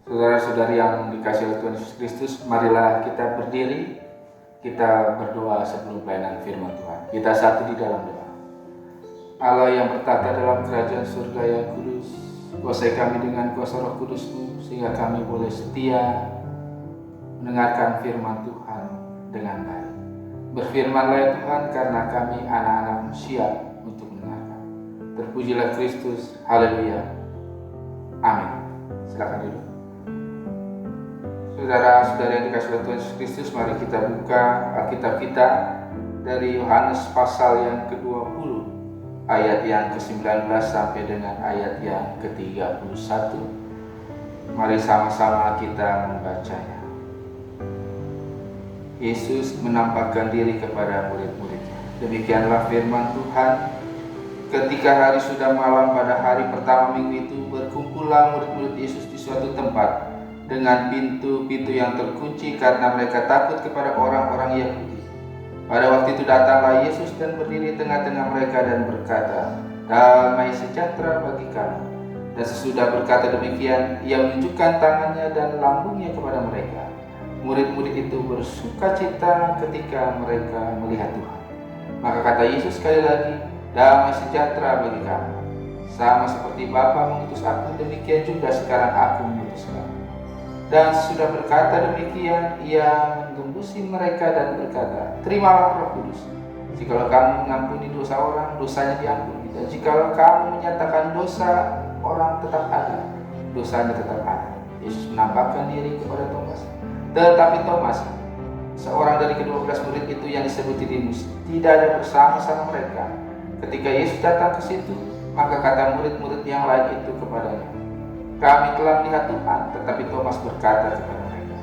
Saudara-saudari yang dikasihi oleh Tuhan Yesus Kristus, marilah kita berdiri, kita berdoa sebelum pelayanan firman Tuhan. Kita satu di dalam doa. Allah yang bertata dalam kerajaan surga yang kudus, kuasai kami dengan kuasa Roh Kudus-Mu, sehingga kami boleh setia mendengarkan firman Tuhan dengan baik. Berfirmanlah ya Tuhan, karena kami anak-anak-Mu siap untuk mendengarkan. Terpujilah Kristus, haleluya, amin. Silakan duduk. Saudara-saudara yang dikasihi oleh Tuhan Yesus Kristus, mari kita buka Alkitab kita dari Yohanes pasal yang ke-20, ayat yang ke-19 sampai dengan ayat yang ke-31. Mari sama-sama kita membacanya. Yesus menampakkan diri kepada murid-muridnya. Demikianlah firman Tuhan. Ketika hari sudah malam pada hari pertama minggu itu, berkumpullah murid-murid Yesus di suatu tempat dengan pintu-pintu yang terkunci karena mereka takut kepada orang-orang Yahudi. Pada waktu itu datanglah Yesus dan berdiri di tengah-tengah mereka dan berkata, "Damai sejahtera bagi kamu." Dan sesudah berkata demikian, Ia menunjukkan tangannya dan lambungnya kepada mereka. Murid-murid itu bersukacita ketika mereka melihat Tuhan. Maka kata Yesus sekali lagi, "Damai sejahtera bagi kamu. Sama seperti Bapa mengutus aku, demikian juga sekarang aku mengutus kamu." Dan sudah berkata demikian, Ia mengembusi mereka dan berkata, "Terimalah Roh Kudus. Jikalau kamu mengampuni dosa orang, dosanya diampuni. Dan jikalau kamu menyatakan dosa orang, tetap ada, dosanya tetap ada." Yesus menampakkan diri kepada Thomas. Tetapi Thomas, seorang dari ke-12 murid itu yang disebut Didimus, tidak ada bersama-sama mereka. Ketika Yesus datang ke situ, maka kata murid-murid yang lain itu kepadanya, "Kami telah melihat Tuhan." Tetapi Thomas berkata kepada mereka,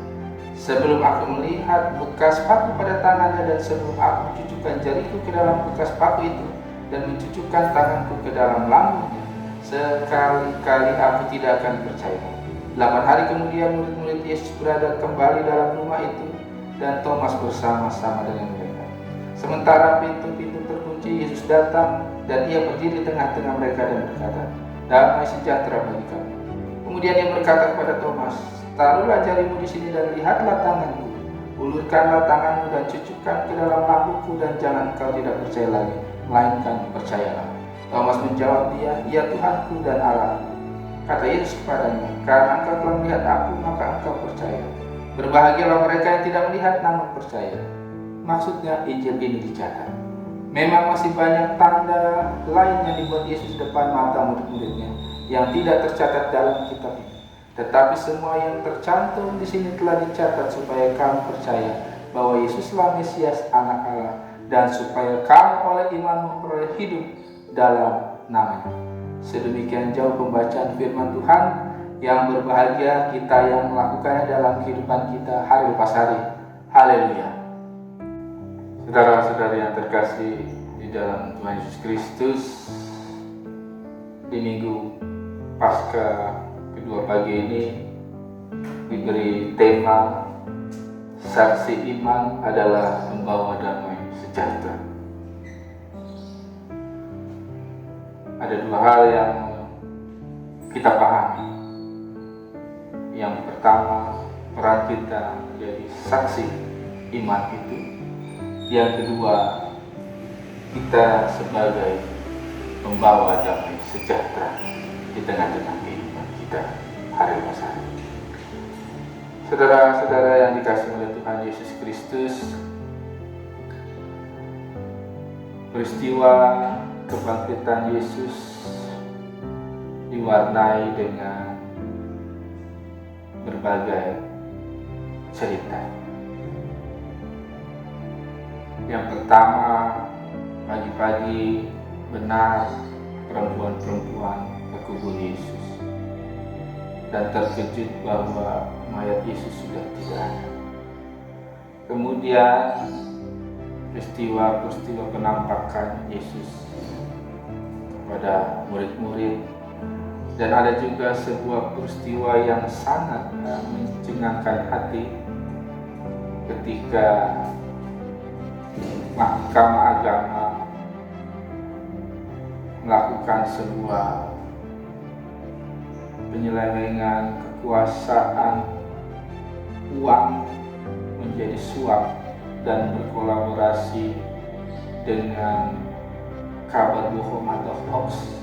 "Sebelum aku melihat bekas paku pada tangannya, dan sebelum aku mencucukkan jariku ke dalam bekas paku itu, dan mencucukkan tanganku ke dalam lambungnya, sekali-kali aku tidak akan percaya." 8 hari kemudian murid-murid Yesus berada kembali dalam rumah itu, dan Thomas bersama-sama dengan mereka. Sementara pintu-pintu terkunci, Yesus datang dan Ia berdiri di tengah-tengah mereka dan berkata, "Damai sejahtera bagi kamu." Kemudian Ia berkata kepada Thomas, "Taruhlah jarimu di sini dan lihatlah tanganku. Ulurkanlah tanganmu dan cucukkan ke dalam lambungku, dan jangan engkau tidak percaya lagi, melainkan percayalah." Thomas menjawab dia, "Ya Tuhanku dan Allahku." Kata Yesus kepadanya, "Karena engkau telah melihat aku, maka engkau percaya. Berbahagialah mereka yang tidak melihat namun percaya." Maksudnya Injil ini dicatat. Memang masih banyak tanda lain yang dibuat Yesus di depan mata murid-muridnya yang tidak tercatat dalam kitab ini. Tetapi semua yang tercantum di sini telah dicatat supaya kamu percaya bahwa Yesuslah Mesias, Anak Allah, dan supaya kamu oleh iman memperoleh hidup dalam namanya. Sedemikian jauh pembacaan firman Tuhan. Yang berbahagia kita yang melakukannya dalam kehidupan kita hari lepas hari. Haleluya. Saudara-saudari yang terkasih di dalam Tuhan Yesus Kristus, di minggu Paskah kedua pagi ini diberi tema saksi iman adalah membawa damai sejahtera. Ada dua hal yang kita pahami. Yang pertama, peran kita menjadi saksi iman itu. Yang kedua, kita sebagai pembawa damai sejahtera di tengah-tengah kehidupan kita hari lepas hari. Saudara-saudara yang dikasihi oleh Tuhan Yesus Kristus, peristiwa kebangkitan Yesus diwarnai dengan berbagai cerita. Yang pertama, pagi-pagi benar perempuan-perempuan ke kubur Yesus dan terkejut bahwa mayat Yesus sudah tidak ada. Kemudian peristiwa-peristiwa penampakan Yesus kepada murid-murid, dan ada juga sebuah peristiwa yang sangat mencengangkan hati ketika Mahkamah Agama melakukan sebuah penyelewengan kekuasaan uang menjadi suap dan berkolaborasi dengan kabar bohong atau hoax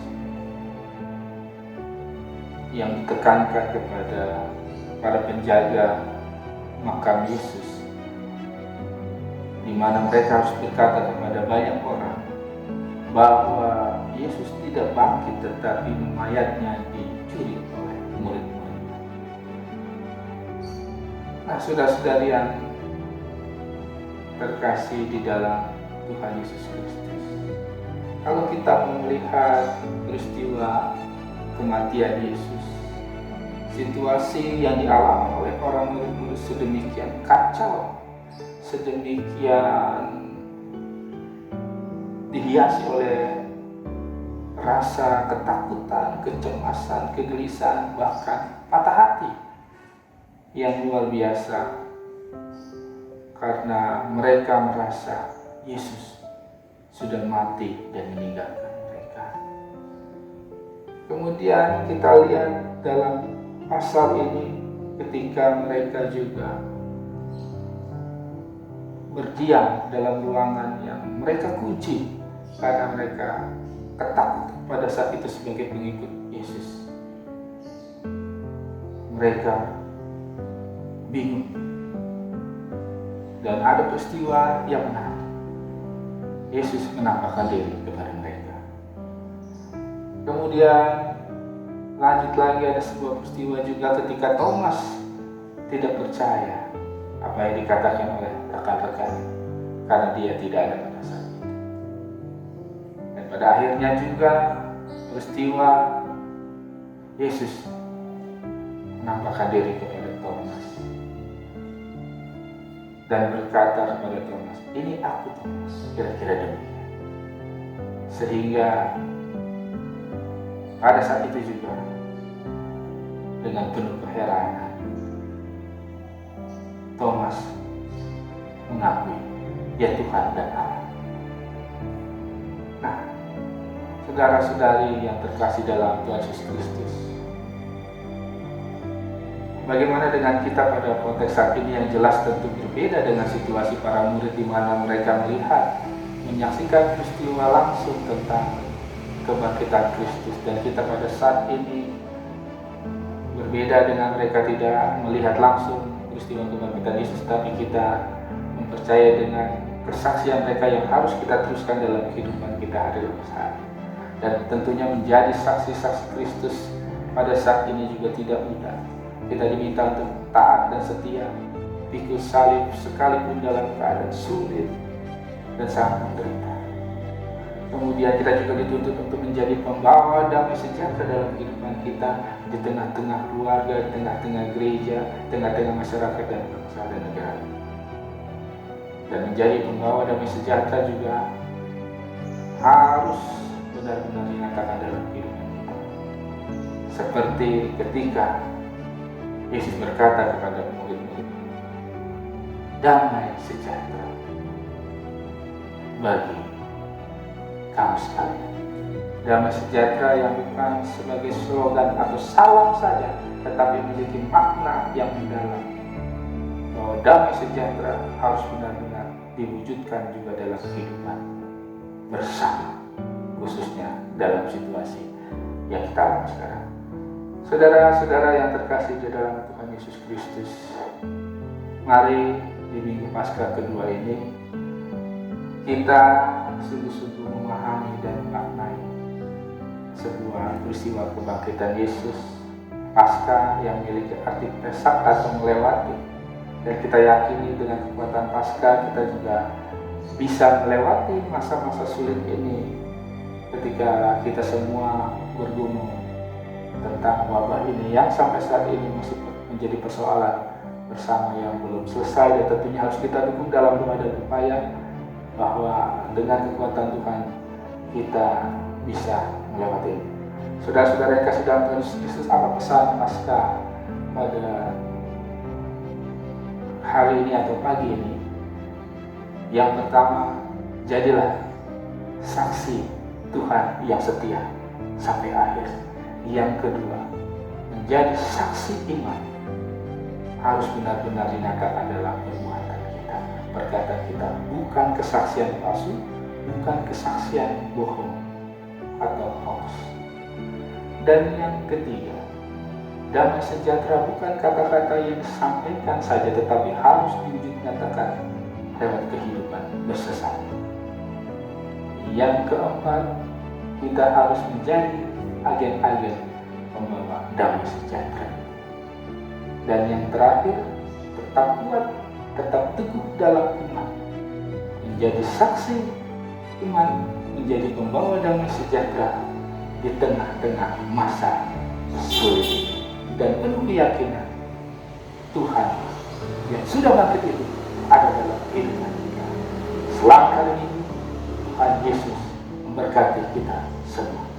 yang ditekankan kepada para penjaga makam Yesus, di mana mereka harus berkata kepada banyak orang bahwa Yesus tidak bangkit, tetapi mayatnya dicuri oleh murid-muridnya. Nah, saudara-saudari yang terkasih di dalam Tuhan Yesus Kristus, kalau kita melihat peristiwa kematian Yesus, situasi yang dialami oleh orang murid-murid sedemikian kacau, sedemikian dihiasi oleh rasa ketakutan, kecemasan, kegelisahan, bahkan patah hati yang luar biasa, karena mereka merasa Yesus sudah mati dan meninggalkan mereka. Kemudian kita lihat dalam pasal ini, ketika mereka juga berdiam dalam ruangan yang mereka kunci karena mereka ketakutan pada saat itu sebagai pengikut Yesus. Mereka bingung, dan ada peristiwa yang menarik. Yesus menampakkan diri kepada mereka. Kemudian lanjut lagi, ada sebuah peristiwa juga ketika Thomas tidak percaya apa yang dikatakan oleh rekan-rekan, karena dia tidak ada pada saat itu. Dan pada akhirnya juga peristiwa Yesus menampakkan diri kepada Thomas dan berkata kepada Thomas, "Ini aku, Thomas." Kira-kira demikian. Sehingga pada saat itu juga dengan penuh keheranan Thomas mengakui, "Ya Tuhan dan Allah." Nah, saudara-saudari yang terkasih dalam Tuhan Yesus Kristus, bagaimana dengan kita pada konteks saat ini yang jelas tentu berbeda dengan situasi para murid, di mana mereka melihat, menyaksikan peristiwa langsung tentang kebangkitan Kristus, dan kita pada saat ini berbeda dengan mereka, tidak melihat langsung peristiwa kebangkitan Yesus, tapi kita mempercayai dengan kesaksian mereka yang harus kita teruskan dalam kehidupan kita hari lepas hari. Dan tentunya menjadi saksi-saksi Kristus pada saat ini juga tidak mudah. Kita diminta untuk taat dan setia, pikul salib sekalipun dalam keadaan sulit dan sangat menderita. Kemudian kita juga dituntut untuk menjadi pembawa damai sejahtera dalam kehidupan kita, di tengah-tengah keluarga, di tengah-tengah gereja, tengah-tengah masyarakat dan bangsa dan negara. Dan menjadi pembawa damai sejahtera juga harus benar-benar dinyatakan dalam kehidupan kita. Seperti ketika Yesus berkata kepada murid-murid, "Damai sejahtera bagi kamu sekalian." Damai sejahtera yang bukan sebagai slogan atau salam saja, tetapi memiliki makna yang mendalam, bahwa damai sejahtera harus benar-benar diwujudkan juga dalam kehidupan bersama, khususnya dalam situasi yang kita alami sekarang. Saudara-saudara yang terkasih di dalam Tuhan Yesus Kristus, mari di Minggu Paskah kedua ini kita sungguh-sungguh memahami dan memaknai sebuah peristiwa kebangkitan Yesus, Paskah yang memiliki arti pesak atau melewati. Dan kita yakini dengan kekuatan Paskah kita juga bisa melewati masa-masa sulit ini, ketika kita semua bergumul tentang wabah ini yang sampai saat ini masih menjadi persoalan bersama yang belum selesai, dan tentunya harus kita dukung dalam doa dan upaya bahwa dengan kekuatan Tuhan kita bisa melewati ini. Saudara-saudara yang kasih dalam Tuhan Yesus Kristus, apa pesan Paskah pada hari ini atau pagi ini? Yang pertama, jadilah saksi Tuhan yang setia sampai akhir. Yang kedua, menjadi saksi iman harus benar-benar dinyatakan dalam perbuatan kita, perkataan kita, bukan kesaksian palsu, bukan kesaksian bohong atau hoax. Dan yang ketiga, damai sejahtera bukan kata-kata yang disampaikan saja, tetapi harus diwujud nyatakan lewat kehidupan bersesat. Yang keempat, kita harus menjadi agen-agen membawa damai sejahtera. Dan yang terakhir, tetap kuat, tetap teguh dalam iman, menjadi saksi iman, menjadi pembawa damai sejahtera di tengah-tengah masa sulit, dan penuh keyakinan Tuhan yang sudah bangkit itu ada dalam kehidupan kita. Selamat hari ini, Tuhan Yesus memberkati kita semua.